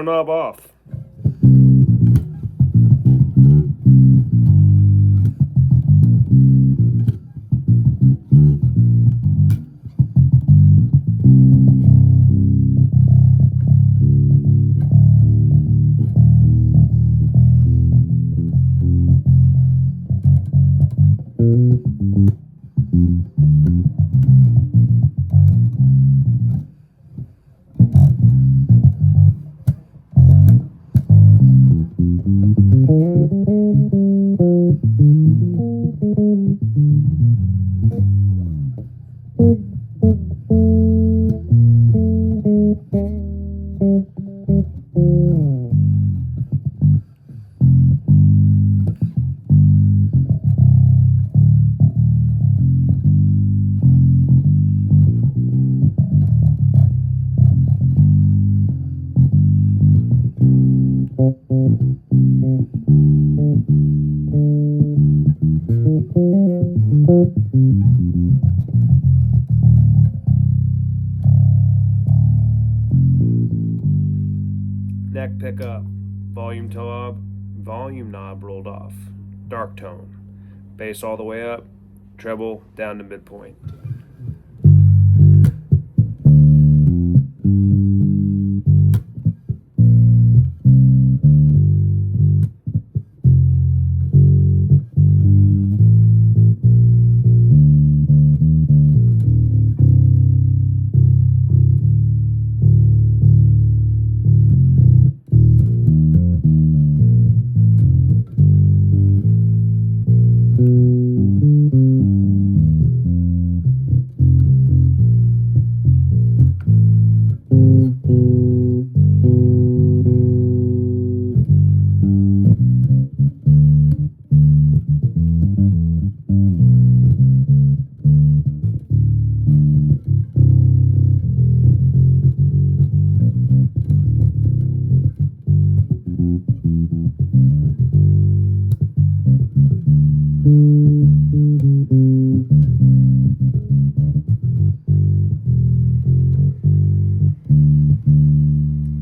knob off. Neck pickup, volume knob rolled off, dark tone, bass all the way up, treble down to midpoint.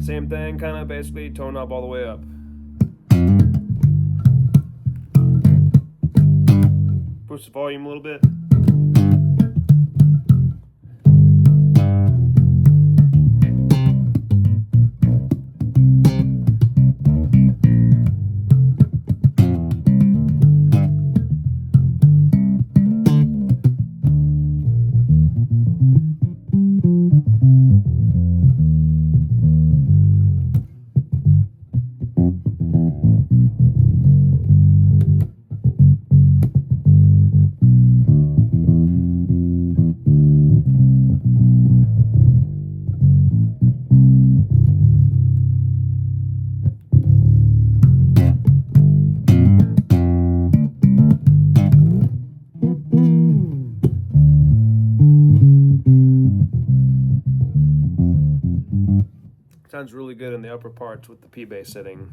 Same thing, kind of basically tone knob all the way up. Push the volume a little bit. Sounds really good in the upper parts with the P bass sitting.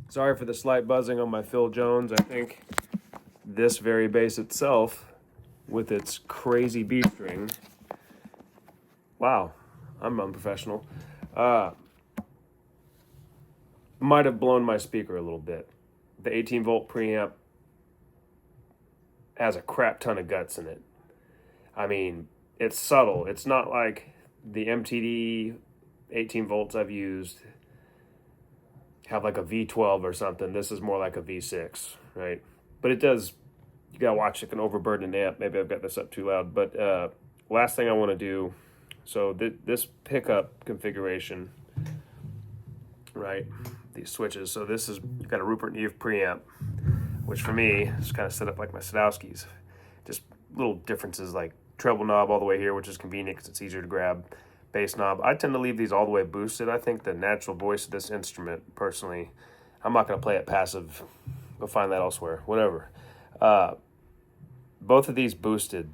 Sorry for the slight buzzing on my Phil Jones. I think this very bass itself, with its crazy B string, wow, I'm unprofessional. might have blown my speaker a little bit. The 18 volt preamp has a crap ton of guts in it. I mean, it's subtle. It's not like the MTD 18 volts I've used have like a V12 or something. This is more like a V6, right? But it does, you gotta watch, it can overburden an amp. Maybe I've got this up too loud. But last thing I want to do, so this pickup configuration, right? These switches. So this is, you've got a Rupert Neve preamp, which for me is kind of set up like my Sadowski's. Just little differences like treble knob all the way here, which is convenient because it's easier to grab. Bass knob. I tend to leave these all the way boosted. I think the natural voice of this instrument, personally, I'm not going to play it passive. Go find that elsewhere. Whatever. Both of these boosted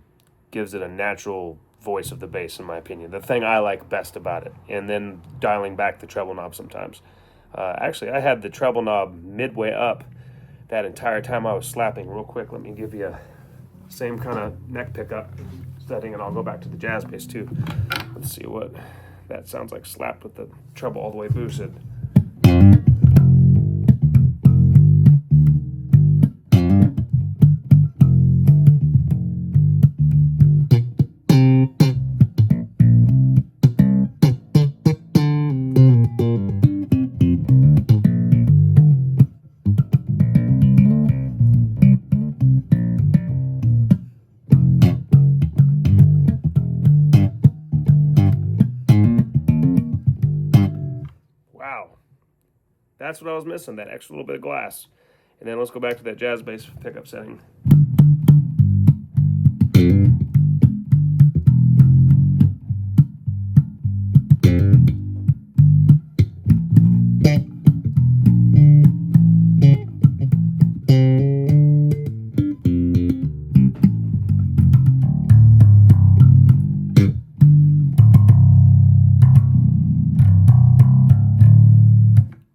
gives it a natural voice of the bass, in my opinion. The thing I like best about it. And then dialing back the treble knob sometimes. Actually, I had the treble knob midway up that entire time I was slapping. Real quick, let me give you a same kind of neck pickup setting, and I'll go back to the jazz bass too. Let's see what that sounds like slapped with the treble all the way boosted. Wow, that's what I was missing, that extra little bit of glass. And then let's go back to that jazz bass pickup setting.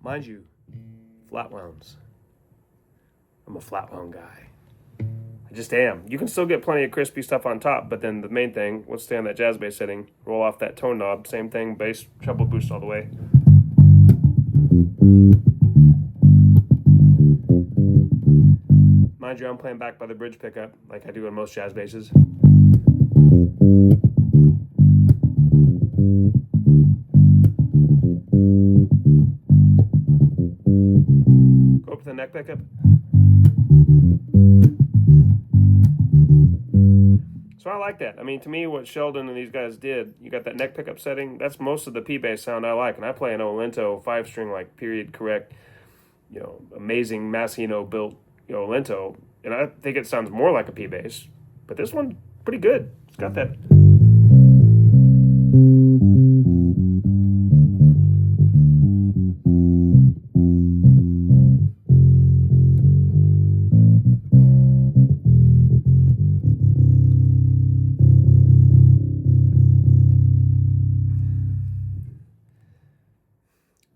Mind you, flat wounds. I'm a flat wound guy. I just am. You can still get plenty of crispy stuff on top, but then the main thing, let's stay on that jazz bass setting, roll off that tone knob, same thing, bass, treble boost all the way. Mind you, I'm playing back by the bridge pickup, like I do on most jazz basses. Go up to the neck pickup. So I like that. I mean, to me, what Sheldon and these guys did, you got that neck pickup setting, that's most of the P-bass sound I like. And I play an Olento 5-string, like, period correct, you know, amazing Massino built, you know, Olento. And I think it sounds more like a P-bass. But this one, pretty good. It's got that.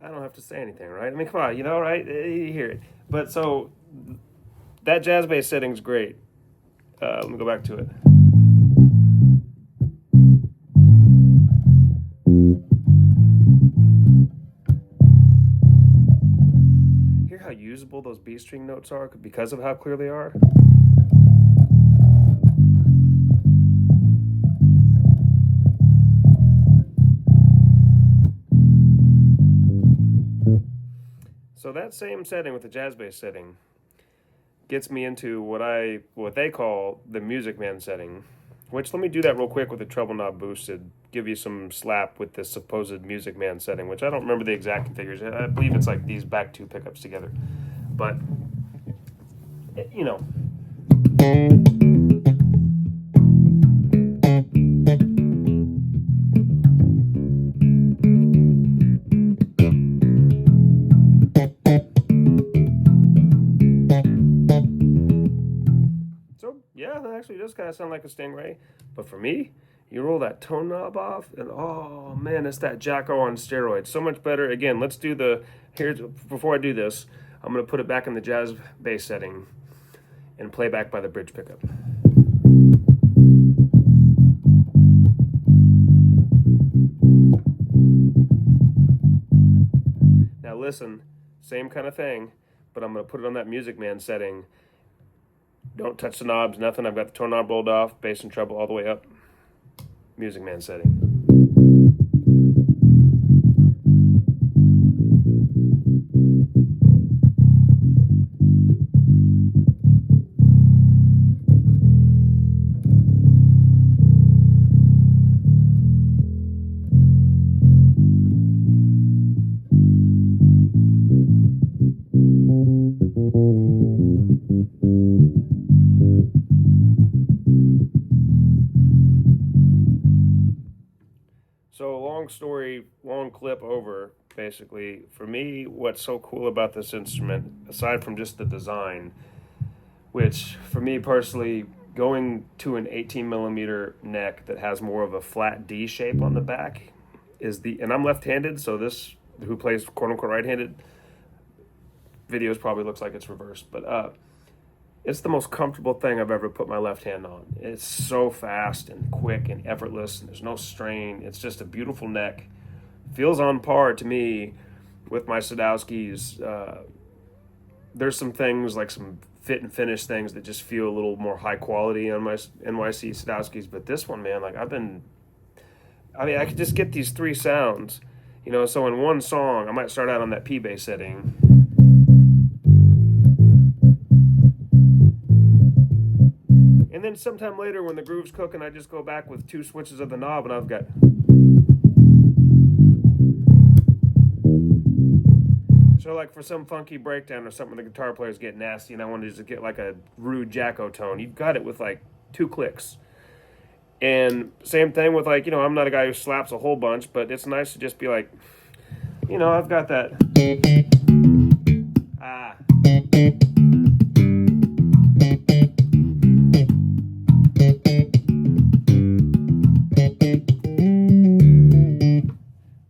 I don't have to say anything, right? I mean, come on, you know, right? You hear it. But so that jazz bass setting's great. Let me go back to it. Hear how usable those B string notes are because of how clear they are? So that same setting with the jazz bass setting gets me into what they call the Music Man setting, which, let me do that real quick with the treble knob boosted, give you some slap with this supposed Music Man setting, which I don't remember the exact configuration. I believe it's like these back two pickups together. But, you know. Yeah, that actually does kind of sound like a Stingray. But for me, you roll that tone knob off, and oh man, it's that Jacko on steroids. So much better. Again, let's do before I do this, I'm going to put it back in the jazz bass setting and play back by the bridge pickup. Now listen same kind of thing, but I'm going to put it on that Music Man setting. Don't touch the knobs, nothing. I've got the tone knob rolled off, bass and treble all the way up. Music Man setting. So long clip over, basically. For me, what's so cool about this instrument, aside from just the design, which for me personally, going to an 18 millimeter neck that has more of a flat D shape on the back and I'm left-handed, so this, who plays quote unquote right-handed, videos probably looks like it's reversed, but it's the most comfortable thing I've ever put my left hand on. It's so fast and quick and effortless, and there's no strain. It's just a beautiful neck. Feels on par to me with my Sadowski's. There's some things, like some fit and finish things, that just feel a little more high quality on my NYC Sadowski's, but this one, man, like I could just get these three sounds, so in one song, I might start out on that P bass setting. And then sometime later when the groove's cooking, I just go back with two switches of the knob and I've got... So like for some funky breakdown or something, the guitar players get nasty and I want to just get like a rude Jacko tone. You've got it with like 2 clicks. And same thing with like, I'm not a guy who slaps a whole bunch, but it's nice to just be like, I've got that...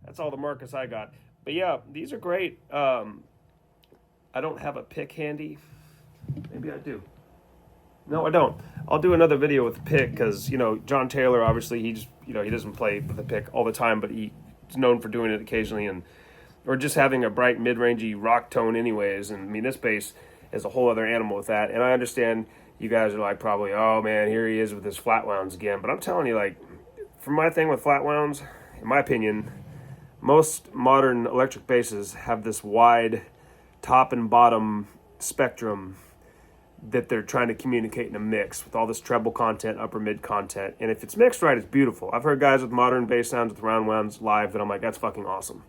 That's all the Marcus I got. But yeah, these are great. I don't have a pick handy. Maybe I do. No, I don't. I'll do another video with the pick because, John Taylor, obviously, he doesn't play with the pick all the time, but he's known for doing it occasionally, or just having a bright mid-rangey rock tone anyways. And I mean, this bass is a whole other animal with that. And I understand you guys are like probably, oh man, here he is with his flat wounds again. But I'm telling you, like, for my thing with flat wounds, in my opinion, most modern electric basses have this wide top and bottom spectrum that they're trying to communicate in a mix with all this treble content, upper mid content. And if it's mixed right, it's beautiful. I've heard guys with modern bass sounds with round wounds live that I'm like, that's fucking awesome.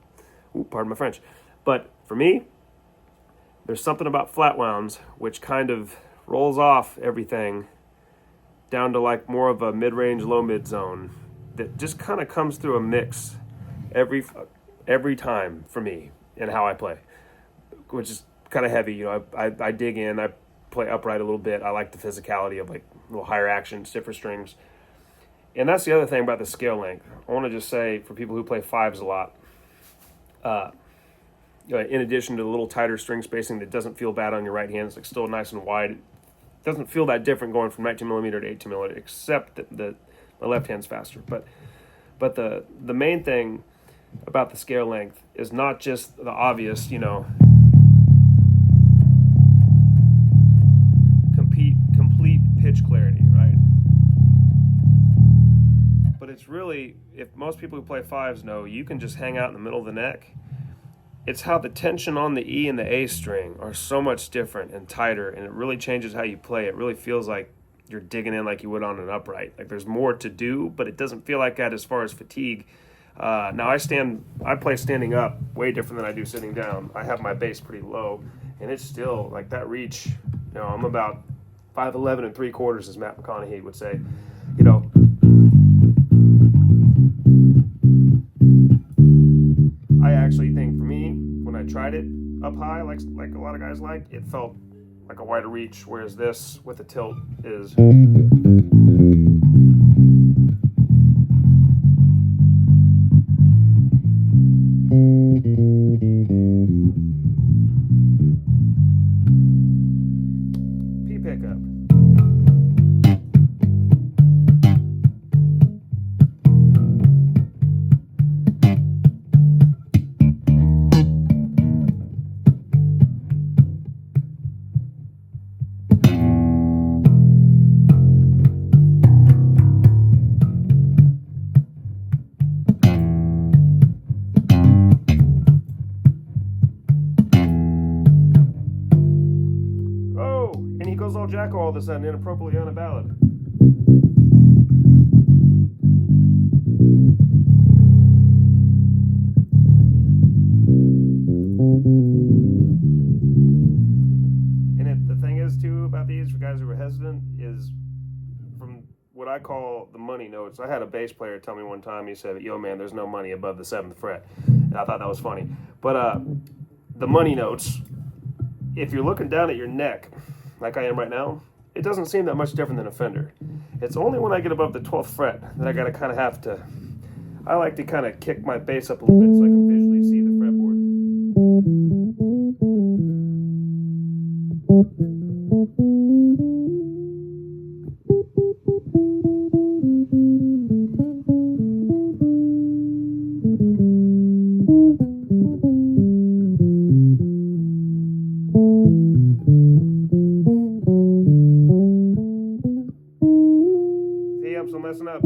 Ooh, pardon my French. But for me, there's something about flat wounds which kind of rolls off everything down to like more of a mid-range, low-mid zone that just kind of comes through a mix every time for me in how I play, which is kind of heavy. I dig in, I play upright a little bit. I like the physicality of like a little higher action, stiffer strings. And that's the other thing about the scale length. I want to just say, for people who play fives a lot, in addition to the little tighter string spacing that doesn't feel bad on your right hand, it's like still nice and wide. It doesn't feel that different going from 19 millimeter to 18 millimeter, except that the left hand's faster. But the main thing about the scale length is not just the obvious, complete pitch clarity, right? But it's really, if most people who play fives know, you can just hang out in the middle of the neck. It's how the tension on the E and the A string are so much different and tighter, and it really changes how you play. It really feels like you're digging in like you would on an upright. Like there's more to do, but it doesn't feel like that as far as fatigue. Now I play standing up way different than I do sitting down. I have my bass pretty low, and it's still like that reach. I'm about 5'11 3/4, as Matt McConaughey would say. I actually think for me, when I tried it up high, like a lot of guys like, it felt like a wider reach, whereas this with the tilt is... P pickup. goes all Jacko all of a sudden, inappropriately on a ballad. And the thing is, too, about these, for guys who are hesitant, is from what I call the money notes. I had a bass player tell me one time, he said, yo, man, there's no money above the 7th fret. And I thought that was funny. But the money notes, if you're looking down at your neck, like I am right now, it doesn't seem that much different than a Fender. It's only when I get above the 12th fret that I gotta kind of have to, I like to kind of kick my bass up a little bit so I can visually see the fretboard. Messing up,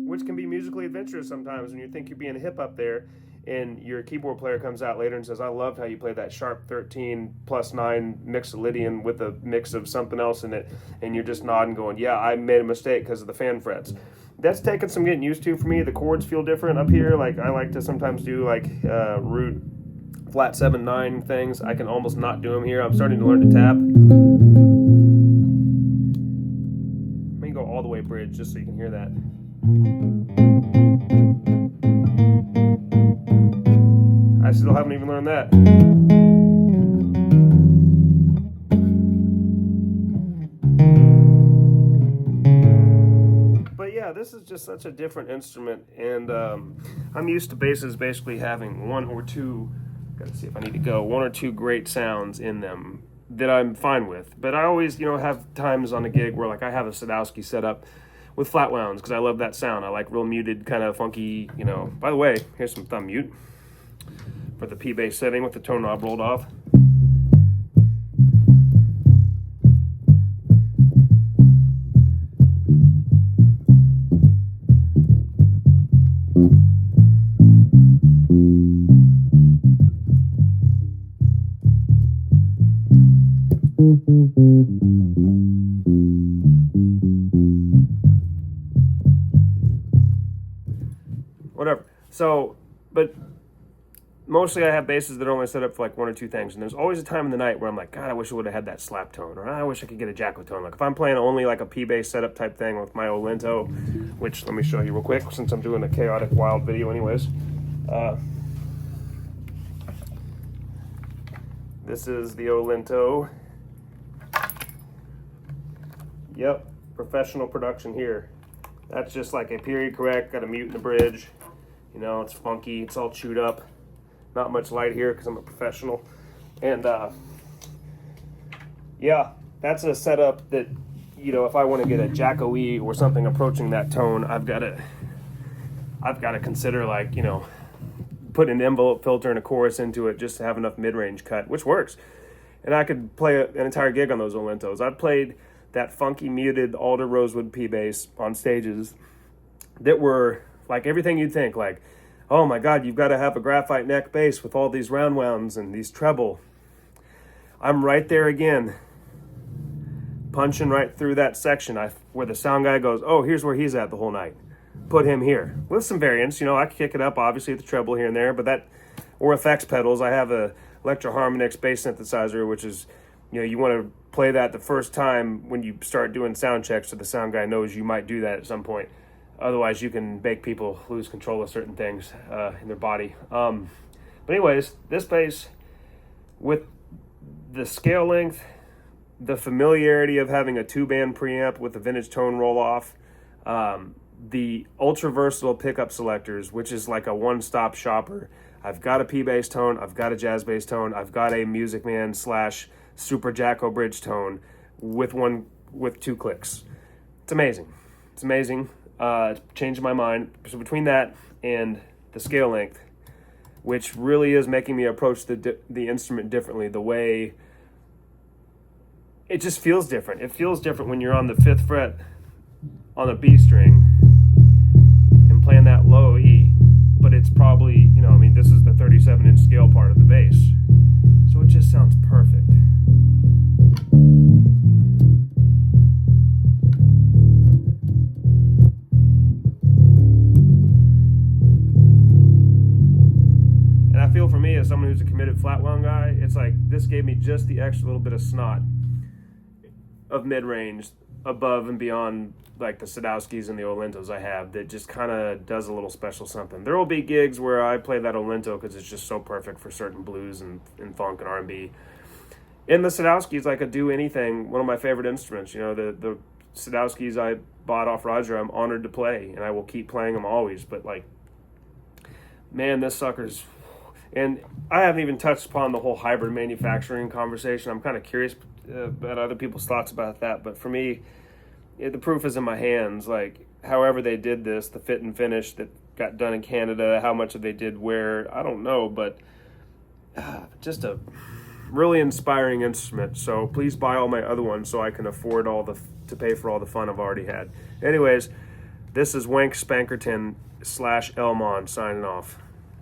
which can be musically adventurous sometimes when you think you're being hip up there and your keyboard player comes out later and says, I loved how you played that sharp 13 plus 9 Mixolydian with a mix of something else in it, and you're just nodding going, yeah, I made a mistake because of the fan frets. That's taken some getting used to for me. The chords feel different up here. Like I like to sometimes do like root flat 7/9 things. I can almost not do them here. I'm starting to learn to tap. Go all the way bridge just so you can hear that. I still haven't even learned that. But yeah, this is just such a different instrument, and I'm used to basses basically having one or two, gotta see if I need to go, one or two great sounds in them that I'm fine with. But I always, have times on a gig where like I have a Sadowski set up with flat wounds because I love that sound. I like real muted, kind of funky, By the way, here's some thumb mute for the P bass setting with the tone knob rolled off. Whatever. So, but mostly I have basses that are only set up for like one or two things, and there's always a time in the night where I'm like, God, I wish I would have had that slap tone, or I wish I could get a Jacko tone. Like if I'm playing only like a P bass setup type thing with my Olento, which let me show you real quick since I'm doing a chaotic wild video anyways. This is the Olento. Yep, professional production here. That's just like a period correct, got a mute in the bridge. It's funky, it's all chewed up. Not much light here because I'm a professional. And yeah, that's a setup that, if I want to get a Jacko-y or something approaching that tone, I've got to consider like, putting an envelope filter and a chorus into it just to have enough mid-range cut, which works. And I could play an entire gig on those Olentos. I've played that funky muted alder rosewood P bass on stages that were like everything you'd think, like, oh my God, you've got to have a graphite neck bass with all these round wounds and these treble. I'm right there again, punching right through that section where the sound guy goes, oh, here's where he's at the whole night. Put him here. With some variants, I can kick it up, obviously, with the treble here and there, but or effects pedals. I have a Electro Harmonix bass synthesizer, which is, you want to play that the first time when you start doing sound checks so the sound guy knows you might do that at some point. Otherwise, you can make people lose control of certain things in their body. But anyways, this bass, with the scale length, the familiarity of having a 2-band preamp with a vintage tone roll-off, the ultra-versatile pickup selectors, which is like a one-stop shopper. I've got a P-bass tone, I've got a jazz bass tone, I've got a Music Man / Super Jacko bridge tone with 2 clicks. It's amazing. It's amazing. It's changed my mind. So between that and the scale length, which really is making me approach the instrument differently, the way it just feels different. It feels different when you're on the 5th fret on a B string and playing that low E, but it's probably, this is the 37-inch scale part of the bass. So it just sounds perfect. it's like this gave me just the extra little bit of snot of mid-range above and beyond like the Sadowskis and the Olentos I have that just kind of does a little special something. There will be gigs where I play that Olento because it's just so perfect for certain blues and funk and R&B. In the Sadowskis, I could do anything. One of my favorite instruments, you know, the Sadowskis I bought off Roger, I'm honored to play, and I will keep playing them always. But like, man, this sucker's... And I haven't even touched upon the whole hybrid manufacturing conversation. I'm kind of curious about other people's thoughts about that. But for me, the proof is in my hands. Like, however they did this, the fit and finish that got done in Canada, how much of they did where, I don't know. But just a really inspiring instrument. So please buy all my other ones so I can afford to pay for all the fun I've already had. Anyways, this is Wank Spankerton / Elmon signing off.